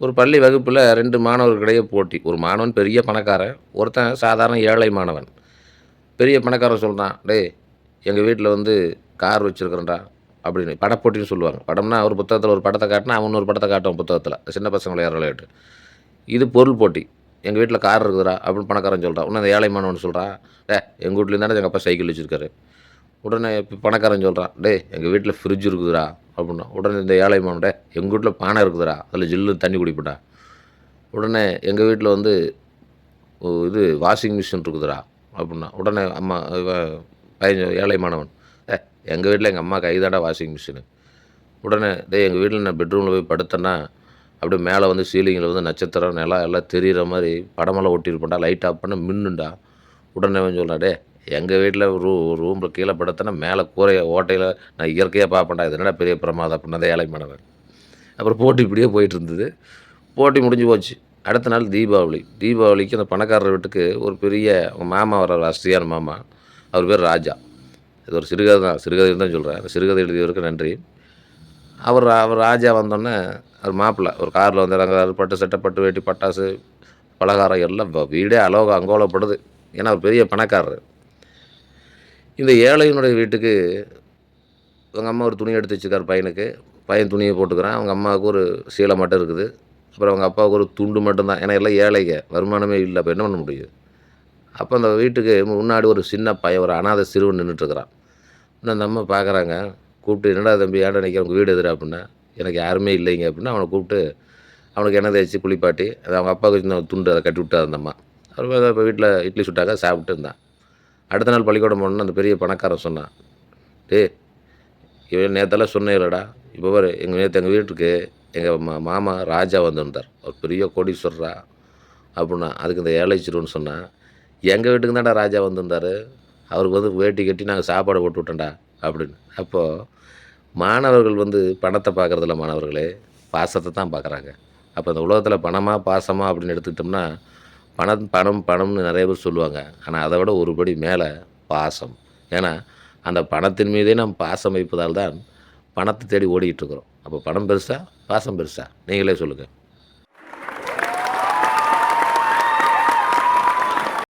ஒரு பள்ளி வகுப்பில் 2 மாணவர்களிடையே போட்டி. ஒரு மாணவன் பெரிய பணக்காரன், ஒருத்தன் சாதாரண ஏழை மாணவன். பெரிய பணக்காரன் சொல்றான், "டேய் எங்க வீட்ல வந்து கார் வச்சிருக்கிறேன்டா" அப்படின்னு. படப்போட்டின்னு சொல்லுவாங்க. படம்னா ஒரு புத்தகத்தில ஒரு படத்த காட்டுனா, அவன் இன்னொரு படத்த காட்டுவான் புத்தகத்தில. சின்ன பசங்க விளையாடுற விளையாட்டு. இது பொருள் போட்டி. "எங்க வீட்ல கார் இருக்குதுடா" அப்படின்னு பணக்காரன் சொல்றான். உடனே அந்த ஏழை மாணவன் சொல்றான், எங்க வீட்லயும் தானே எங்க அப்பா சைக்கிள் வச்சிருக்காரு." உடனே இப்ப பணக்காரன் சொல்றான், "டேய் எங்க வீட்ல ஃப்ரிட்ஜ் இருக்குதுடா" அப்படின்னா. உடனே இந்த ஏழை மாமன், எங்க வீட்ல பானை இருக்குதுடா. அதில ஜில்லுன்னு தண்ணி குடிப்பேன்டா." உடனே எங்க வீட்ல வந்து இது வாஷிங் மிஷின் இருக்குதுடா அப்படின்னா. உடனே அம்மா பையன் ஏழை மாணவன், "ஏய் எங்க வீட்ல எங்க அம்மா கை தான்டா வாஷிங் மிஷினு." உடனே, "டேய் எங்க வீட்ல நான் பெட்ரூமில போய் படுத்தேன்னா, அப்படியே மேலே வந்து சீலிங்கில வந்து நட்சத்திரம், நிலா எல்லாம் தெரியிற மாரி படமெல்லாம் ஒட்டியிருப்பேன்டா. லைட் ஆஃப் பண்ணா மின்னும்டா." உடனே அவன் சொல்றான், "டேய் எங்க வீட்ல ரூம்ல கீழ படுத்தேன்னா, மேல கூரை ஓட்டையில நான் இயற்கையா பார்ப்பேன்டா. இது என்னடா பெரிய பிரமாதம்." அப்படின்னா அந்த ஏழை மாணவன். அப்புறம் போட்டி இப்படியே போயிட்டுருந்தது. போட்டி முடிஞ்சு போச்சு. அடுத்த நாள் தீபாவளி. தீபாவளிக்கு அந்த பணக்காரர் வீட்டுக்கு ஒரு பெரிய அவங்க மாமா வர்றாரு, வசதியான மாமா. அவர் பேர் ராஜா. இது ஒரு சிறுகதை தான். சிறுகதைன்னு தான் சொல்றேன். அந்த சிறுகதை எழுதியவருக்கு நன்றி. அவர் அவர் ராஜா வந்தோன்னே, அவர் மாப்பிள்ளை ஒரு கார்ல வந்து இறங்குறாரு. பட்டு சட்டை, பட்டு வேட்டி, பட்டாசு, பலகாரம் எல்லாம் வீடே அலோகலப்படுது. ஏன்னா, அவர் பெரிய பணக்காரரு. இந்த ஏழையினுடைய வீட்டுக்கு அவங்க அம்மா ஒரு துணி எடுத்து வச்சிருக்காரு பையனுக்கு. பையன் துணிய போட்டுக்கிறான். அவங்க அம்மாவுக்கு ஒரு சீலை மட்டும் இருக்குது. அப்புறம் அவங்க அப்பாவுக்கு ஒரு துண்டு மட்டும் தான். ஏன்னா எல்லாம் ஏழைங்க. வருமானமே இல்ல. அப்ப என்ன பண்ண முடியும்? அப்ப அந்த வீட்டுக்கு முன்னாடி ஒரு சின்ன பையன், ஒரு அனாதை சிறுவன் நின்னுட்டுருக்கிறான். உடனே அந்த அம்மா பார்க்குறாங்க. கூப்பிட்டு, "என்னடா தம்பி ஏன்டா நிக்கிற? உங்க வீடு எதுடா?" அப்படின்னா. "எனக்கு யாருமே இல்லைங்க." அப்படின்னா அவன கூப்பிட்டு அவனுக்கு எண்ணெய் தேய்ச்சு குளிப்பாட்டி, அது அவங்க அப்பாவுக்கு சின்ன துண்டு அத கட்டி விட்டாரு அந்த அம்மா. அப்புறம் இப்ப வீட்ல இட்லி சுட்டாங்க. சாப்பிட்டு இருந்தான். அடுத்த நாள் பள்ளிக்கூடம் போனோனே அந்த பெரிய பணக்காரன் சொன்னான், "டேய் இவன் நேத்தெல்லாம் சொன்னேல்லடா, இப்போ பாரு நேத்து எங்க வீட்டுக்கு எங்க மாமா ராஜா வந்திருந்தார். அவர் பெரிய கோடீஸ்வரரா" அப்புட்ன்னா. அதுக்கு இந்த ஏழை சிறுவன் சொன்னான், "எங்க வீட்டுக்கு தான்டா ராஜா வந்திருந்தாரு. அவருக்கு வந்து வேட்டி கட்டி நாங்க சாப்பாடு போட்டு விட்டோம்டா" அப்படின்னு. அப்போ மாணவர்கள் வந்து பணத்த பார்க்கறதில்ல மாணவர்களே, பாசத்த தான் பார்க்குறாங்க. அப்ப இந்த உலகத்தில பணமா, பாசமா அப்படின்னு எடுத்துக்கிட்டோம்னா, பணம், பணம், பணம்னு நெறைய பேர் சொல்லுவாங்க. ஆனா அத விட ஒரு படி மேல பாசம். ஏன்னா, அந்த பணத்தின் மீதே நாம் பாசம் வைப்பதால் தான் பணத்த தேடி ஓடிக்கிட்டு இருக்கிறோம். அப்போ பணம் பெருசா? பாசம் பெருசா? நீங்களே சொல்லுங்க.